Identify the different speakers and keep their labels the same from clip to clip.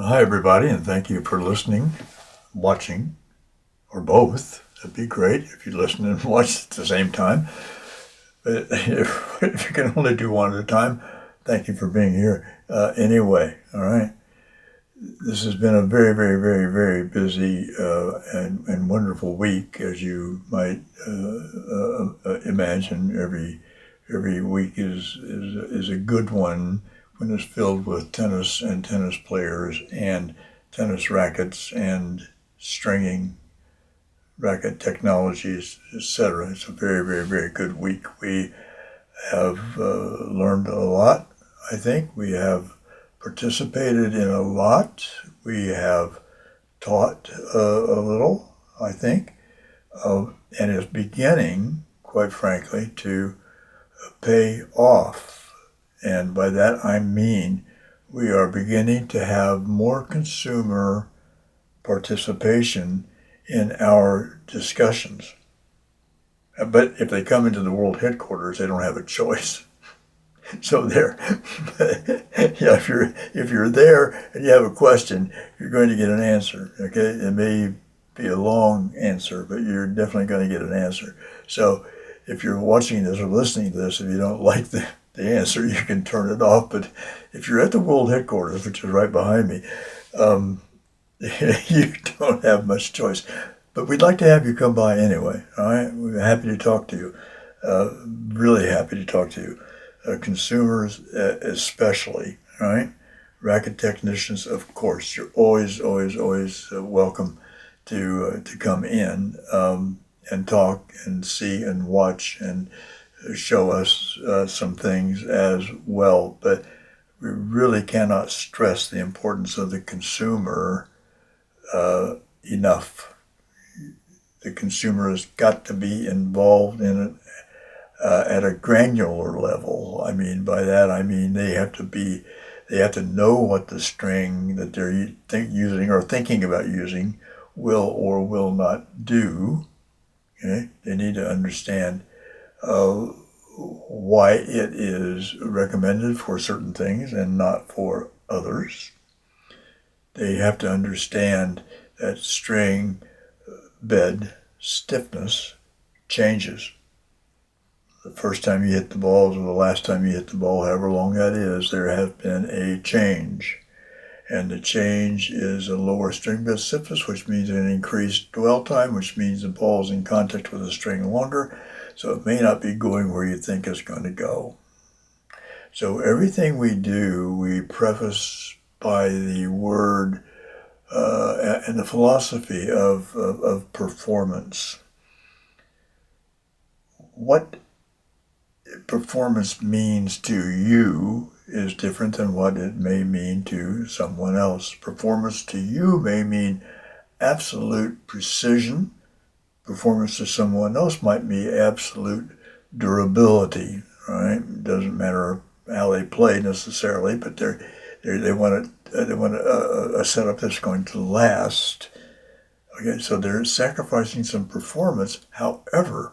Speaker 1: Hi, everybody, and thank you for listening, watching, or both. It'd be great if you listen and watch at the same time. But if you can only do one at a time, thank you for being here. Anyway, all right. This has been a very, very, very, very busy and wonderful week, as you might imagine. Every week is a good one when it's filled with tennis and tennis players and tennis rackets and stringing racket technologies, etc. It's a very, very, very good week. We have learned a lot, I think. We have participated in a lot. We have taught a little, I think, and is beginning, quite frankly, to pay off. And by that I mean we are beginning to have more consumer participation in our discussions. But if they come into the world headquarters, they don't have a choice. So there, yeah, if you're there and you have a question, you're going to get an answer. Okay, it may be a long answer, but you're definitely going to get an answer. So if you're watching this or listening to this, if you don't like the answer, you can turn it off. But if you're at the world headquarters, which is right behind me, you don't have much choice. But we'd like to have you come by anyway. All right, we're happy to talk to you. Really happy to talk to you. Consumers, especially. All right, racket technicians, of course. You're always, always, always welcome to come in and talk and see and watch and show us some things as well. But we really cannot stress the importance of the consumer enough. The consumer has got to be involved in it at a granular level. I mean, by that I mean they have to know what the string that they're using or thinking about using will or will not do. Okay? They need to understand why it is recommended for certain things and not for others. They have to understand that string bed stiffness changes. The first time you hit the ball or the last time you hit the ball, however long that is, there has been a change. And the change is a lower string bed stiffness, which means an increased dwell time, which means the ball is in contact with the string longer, so it may not be going where you think it's going to go. So everything we do, we preface by the word and the philosophy of performance. What performance means to you is different than what it may mean to someone else. Performance to you may mean absolute precision. Performance to someone else might be absolute durability, right? It doesn't matter how they play necessarily, but they want a setup that's going to last. Okay, so they're sacrificing some performance. However,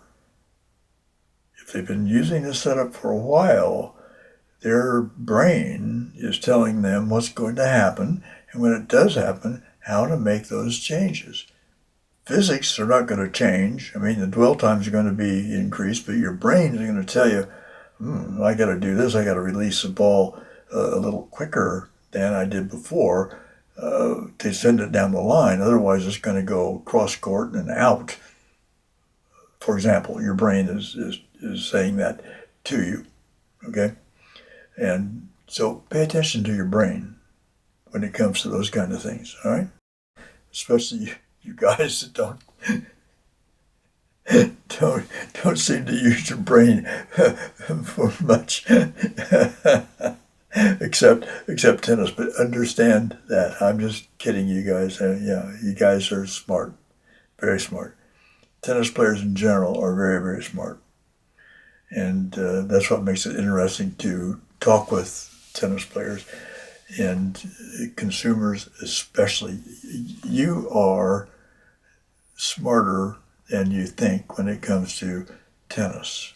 Speaker 1: if they've been using this setup for a while, their brain is telling them what's going to happen, and when it does happen, how to make those changes. Physics are not going to change. I mean, the dwell times are going to be increased, but your brain is going to tell you, I got to do this. I got to release the ball a little quicker than I did before to send it down the line. Otherwise, it's going to go cross court and out. For example, your brain is saying that to you. Okay? And so pay attention to your brain when it comes to those kind of things. All right? Especially you guys that don't seem to use your brain for much except tennis. But understand that I'm just kidding, you guys. Yeah, you guys are smart, very smart. Tennis players in general are very, very smart, and that's what makes it interesting to talk with tennis players and consumers especially. You are smarter than you think when it comes to tennis.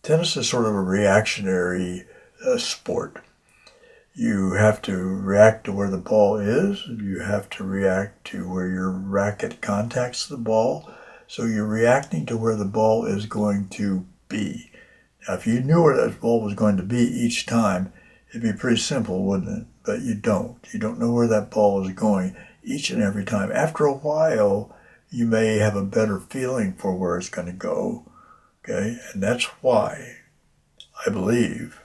Speaker 1: Tennis is sort of a reactionary sport. You have to react to where the ball is. You have to react to where your racket contacts the ball. So you're reacting to where the ball is going to be. Now, if you knew where that ball was going to be each time, it'd be pretty simple, wouldn't it? But you don't. You don't know where that ball is going each and every time. After a while, you may have a better feeling for where it's going to go. Okay? And that's why I believe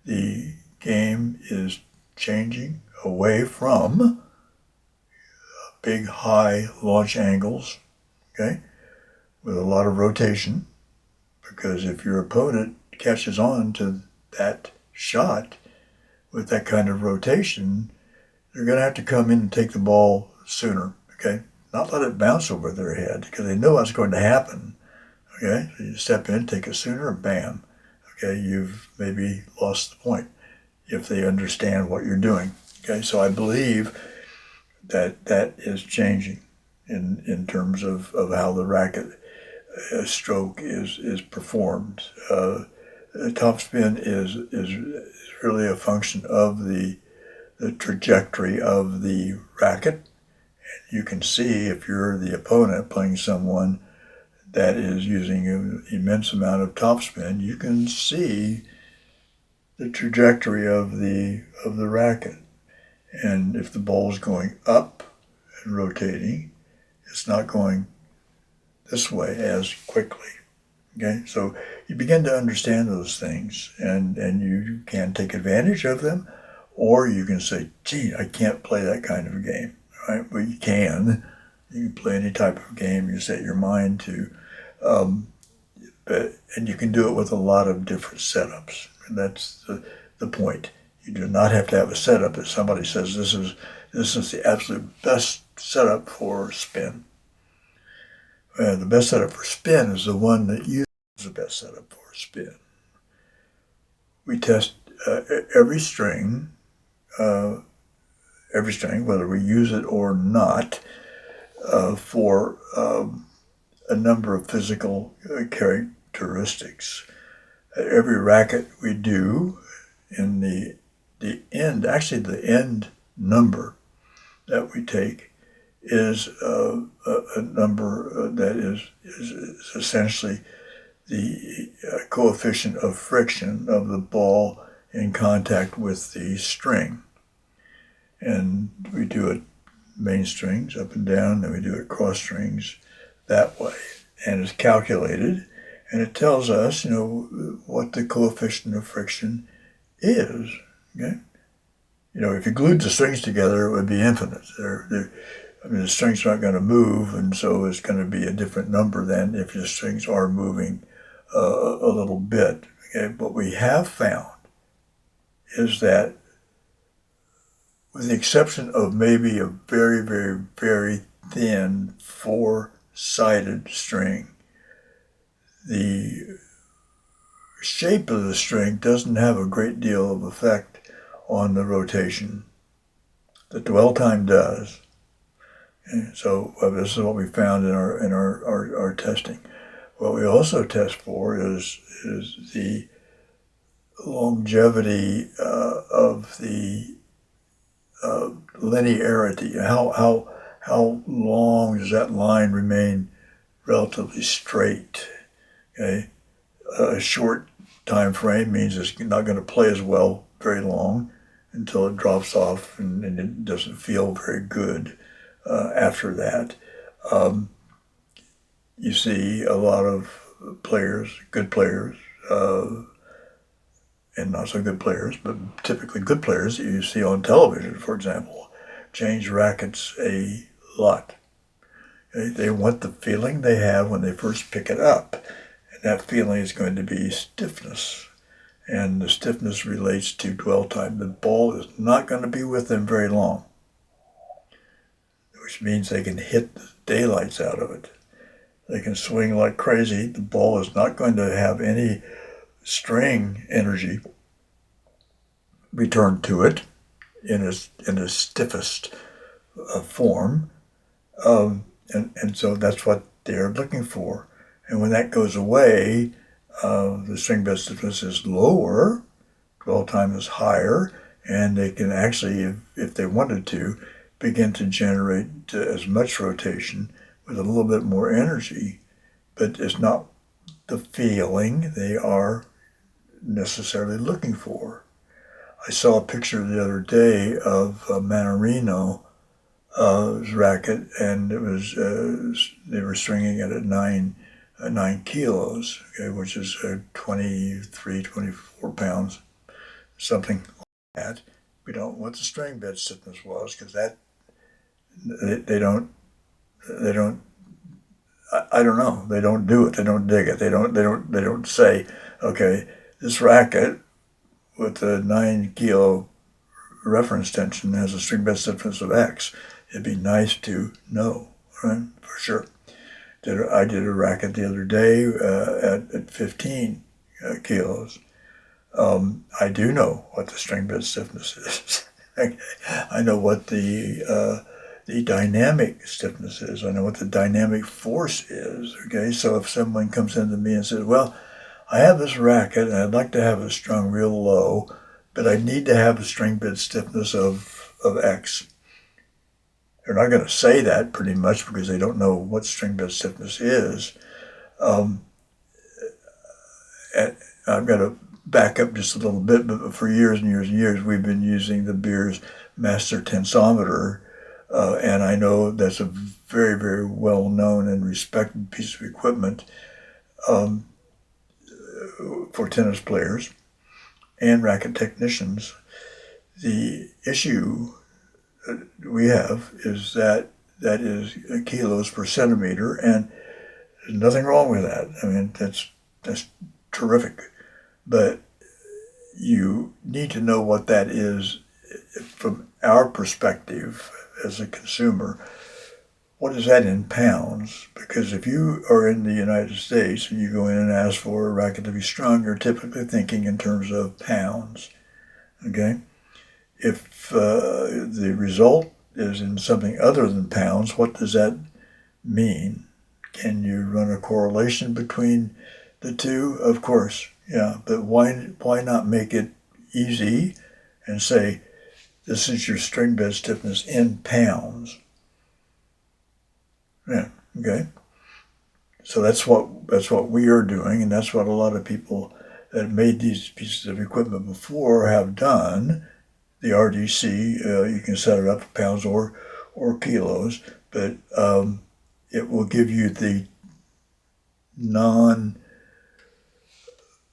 Speaker 1: the game is changing away from big, high launch angles, okay, with a lot of rotation. Because if your opponent catches on to that shot with that kind of rotation, they're going to have to come in and take the ball sooner, okay? Not let it bounce over their head because they know what's going to happen, okay? So you step in, take it sooner, and bam, okay, you've maybe lost the point if they understand what you're doing, okay? So I believe that that is changing in terms of how the racket stroke is performed. Topspin is really a function of the trajectory of the racket. You can see if you're the opponent playing someone that is using an immense amount of topspin, you can see the trajectory of the racket. And if the ball is going up and rotating, it's not going this way as quickly. Okay, so you begin to understand those things, and you can take advantage of them, or you can say, gee, I can't play that kind of a game, right? Well, you can. You can play any type of game you set your mind to, and you can do it with a lot of different setups. And that's the point. You do not have to have a setup that somebody says this is the absolute best setup for spin. The best setup for spin is the one that uses the best setup for spin. We test every string, whether we use it or not, for a number of physical characteristics. Every racket we do in the end number that we take is a number that is essentially the coefficient of friction of the ball in contact with the string. And we do it main strings up and down, then we do it cross strings that way. And it's calculated, and it tells us, what the coefficient of friction is. Okay? If you glued the strings together, it would be infinite. The strings aren't going to move, and so it's going to be a different number than if the strings are moving a little bit. Okay? What we have found is that, with the exception of maybe a very, very, very thin four-sided string, the shape of the string doesn't have a great deal of effect on the rotation. The dwell time does. And so this is what we found in our testing. What we also test for is the longevity of the linearity. How long does that line remain relatively straight? Okay, a short time frame means it's not going to play as well very long until it drops off and it doesn't feel very good after that. You see a lot of players, good players, and not so good players, but typically good players that you see on television, for example, change rackets a lot. Okay? They want the feeling they have when they first pick it up, and that feeling is going to be stiffness, and the stiffness relates to dwell time. The ball is not going to be with them very long, which means they can hit the daylights out of it. They can swing like crazy. The ball is not going to have any string energy returned to it in a stiffest form, and so that's what they're looking for. And when that goes away, the string bed stiffness is lower, dwell time is higher, and they can actually, if they wanted to, begin to generate as much rotation with a little bit more energy, but it's not the feeling they are necessarily looking for. I saw a picture the other day of a Manarino racket, and it was they were stringing it at 9 kilos, okay, which is 23, 24 pounds, something like that. We don't know what the string bed stiffness was because that they don't. I don't know. They don't do it. They don't dig it. They don't say, okay, this racket with the 9 kilo reference tension has a string bed stiffness of X. It'd be nice to know, right? For sure. I did a racket the other day at 15 kilos. I do know what the string bed stiffness is. I know what the dynamic stiffness is. I know what the dynamic force is. Okay, so if someone comes into me and says, "Well, I have this racket and I'd like to have it strung real low, but I need to have a string bed stiffness of X." They're not going to say that pretty much because they don't know what string bed stiffness is. Um, and I'm going to back up just a little bit, but for years and years and years, we've been using the Beers Master Tensometer, and I know that's a very, very well known and respected piece of equipment um, for tennis players and racket technicians. The issue we have is that is kilos per centimeter, and there's nothing wrong with that. I mean, that's terrific, but you need to know what that is from our perspective as a consumer. What is that in pounds? Because if you are in the United States and you go in and ask for a racket to be strung, you're typically thinking in terms of pounds. Okay? If the result is in something other than pounds, what does that mean? Can you run a correlation between the two? Of course, yeah. But why not make it easy and say, this is your string bed stiffness in pounds? Yeah, okay. So that's what we are doing, and that's what a lot of people that made these pieces of equipment before have done. The RDC, you can set it up for pounds or kilos, but it will give you the non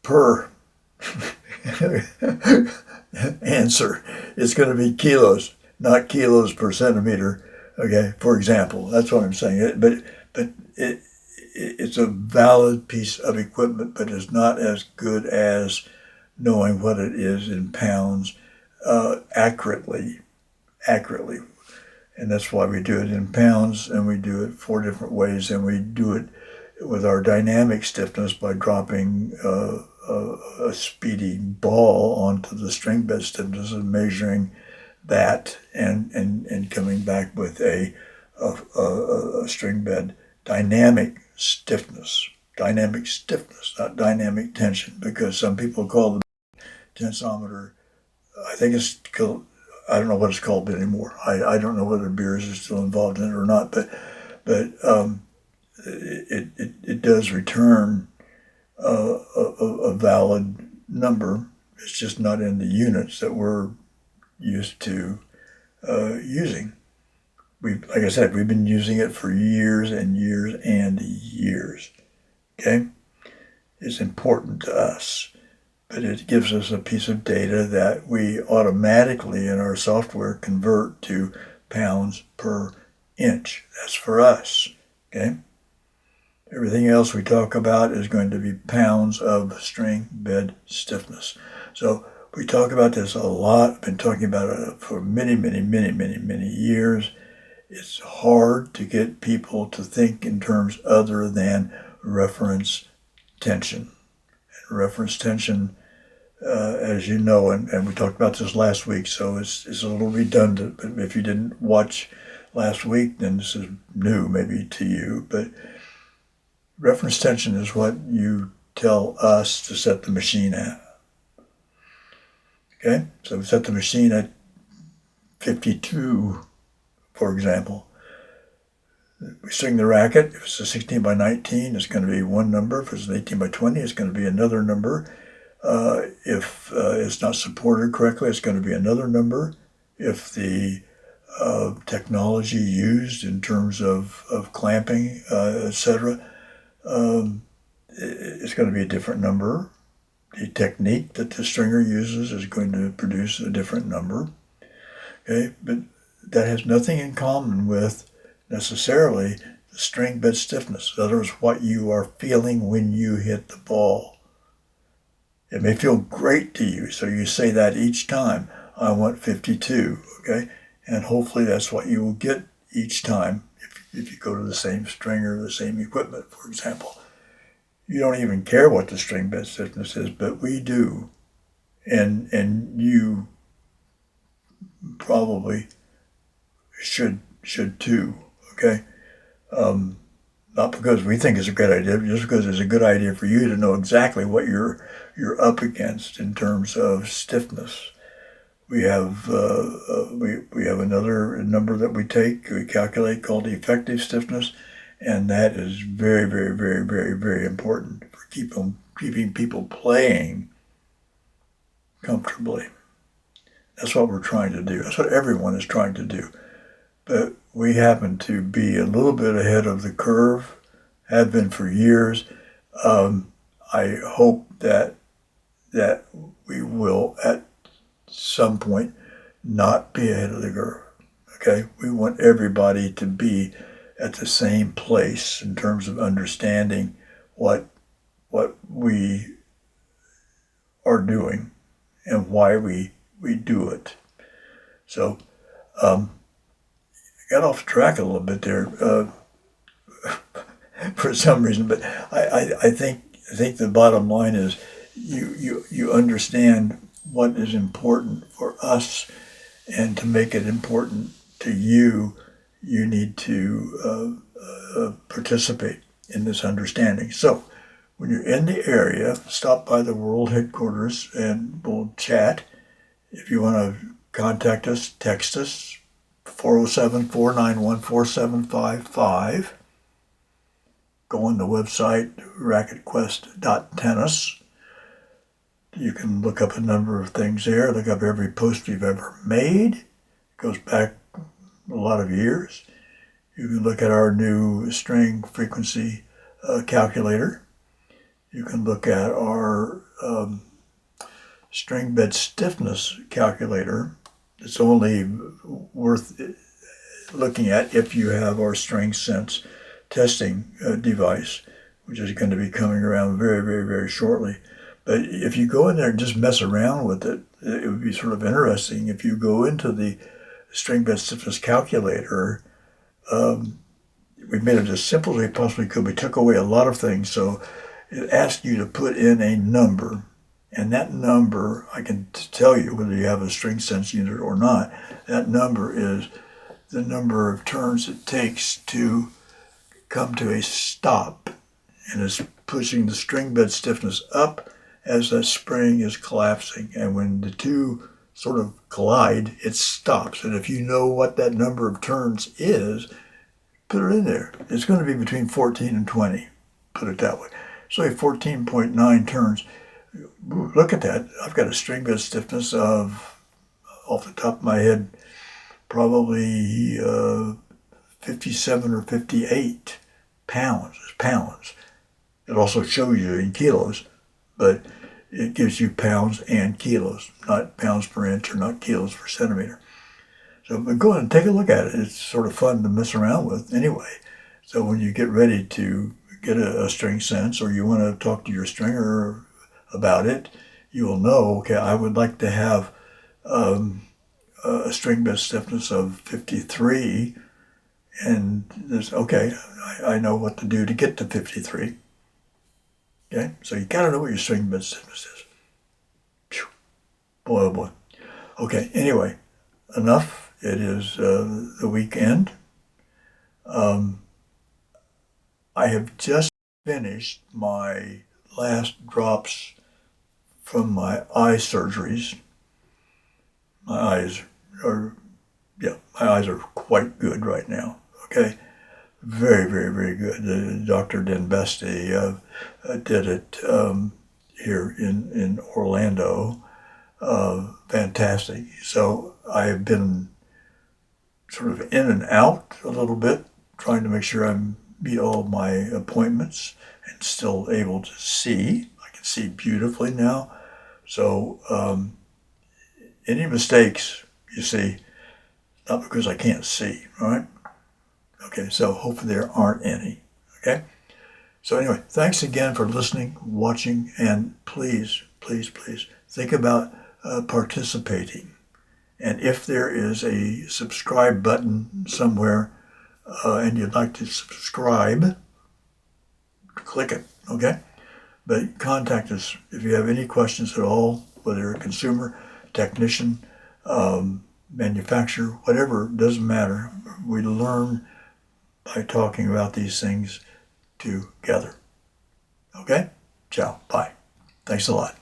Speaker 1: per answer. It's going to be kilos, not kilos per centimeter. Okay, for example, that's what I'm saying. But it's a valid piece of equipment, but it's not as good as knowing what it is in pounds accurately. And that's why we do it in pounds, and we do it 4 different ways, and we do it with our dynamic stiffness by dropping a speedy ball onto the string bed stiffness and measuring that and coming back with a string bed dynamic stiffness. Dynamic stiffness, not dynamic tension, because some people call the tensometer, I think it's called, I don't know what it's called anymore. I don't know whether Beers is still involved in it or not, but it does return a valid number. It's just not in the units that we're used to using. Like I said, we've been using it for years and years and years. Okay, it's important to us, but it gives us a piece of data that we automatically in our software convert to pounds per inch. That's for us. Okay. Everything else we talk about is going to be pounds of string bed stiffness. So we talk about this a lot. I've been talking about it for many years. It's hard to get people to think in terms other than reference tension. And reference tension, as you know, and we talked about this last week, so it's a little redundant. But if you didn't watch last week, then this is new maybe to you. But reference tension is what you tell us to set the machine at. Okay, so set the machine at 52, for example. We string the racket. If it's a 16 by 19, it's going to be one number. If it's an 18 by 20, it's going to be another number. If it's not supported correctly, it's going to be another number. If the technology used in terms of clamping, etc., it's going to be a different number. The technique that the stringer uses is going to produce a different number. Okay, but that has nothing in common with necessarily the string bed stiffness. In other words, what you are feeling when you hit the ball. It may feel great to you, so you say that each time. I want 52, okay? And hopefully that's what you will get each time if you go to the same stringer, the same equipment, for example. You don't even care what the string bed stiffness is, but we do. And you probably should too, okay? Not because we think it's a great idea, but just because it's a good idea for you to know exactly what you're up against in terms of stiffness. We have we have another number that we calculate called the effective stiffness, and that is very important for keeping people playing comfortably. That's what we're trying to do. That's what everyone is trying to do. But we happen to be a little bit ahead of the curve, have been for years. I hope that we will at some point not be ahead of the curve. Okay, we want everybody to be at the same place in terms of understanding what we are doing and why we do it. So I got off track a little bit there for some reason, but I think the bottom line is you understand what is important for us, and to make it important to you, you need to participate in this understanding. So when you're in the area, stop by the world headquarters and we'll chat. If you want to contact us, text us, 407-491-4755. Go on the website, racketquest.tennis. You can look up a number of things there. Look up every post we've ever made. It goes back a lot of years. You can look at our new string frequency calculator. You can look at our string bed stiffness calculator. It's only worth looking at if you have our string sense testing device, which is going to be coming around very shortly. But if you go in there and just mess around with it, it would be sort of interesting. If you go into the string bed stiffness calculator, we made it as simple as we possibly could. We took away a lot of things, so it asks you to put in a number. And that number, I can tell you whether you have a string sense unit or not, that number is the number of turns it takes to come to a stop. And it's pushing the string bed stiffness up as that spring is collapsing. And when the two sort of collide, it stops. And if you know what that number of turns is, put it in there. It's going to be between 14 and 20, put it that way. So 14.9 turns. Look at that. I've got a string bed stiffness of, off the top of my head, probably 57 or 58 pounds. It also shows you in kilos, but it gives you pounds and kilos, not pounds per inch or not kilos per centimeter. So but go ahead and take a look at it. It's sort of fun to mess around with anyway. So when you get ready to get a string sense, or you want to talk to your stringer about it, you will know, okay, I would like to have a string bed stiffness of 53, and there's, okay, I know what to do to get to 53. Okay, so you gotta know what your string bed stiffness is. Phew. Boy, oh boy. Okay, anyway, enough. It is the weekend. I have just finished my last drops from my eye surgeries. My eyes are, my eyes are quite good right now. Okay, very, very, very good. Dr. Denbesti did it here in Orlando. Fantastic. So I have been sort of in and out a little bit, trying to make sure I meet all of my appointments and still able to see. I can see beautifully now. So any mistakes, you see, not because I can't see, all right? Okay, so hopefully there aren't any, okay? So anyway, thanks again for listening, watching, and please, please, please think about participating. And if there is a subscribe button somewhere and you'd like to subscribe, click it, okay? But contact us if you have any questions at all, whether you're a consumer, technician, manufacturer, whatever, doesn't matter. We learn by talking about these things together. Okay? Ciao. Bye. Thanks a lot.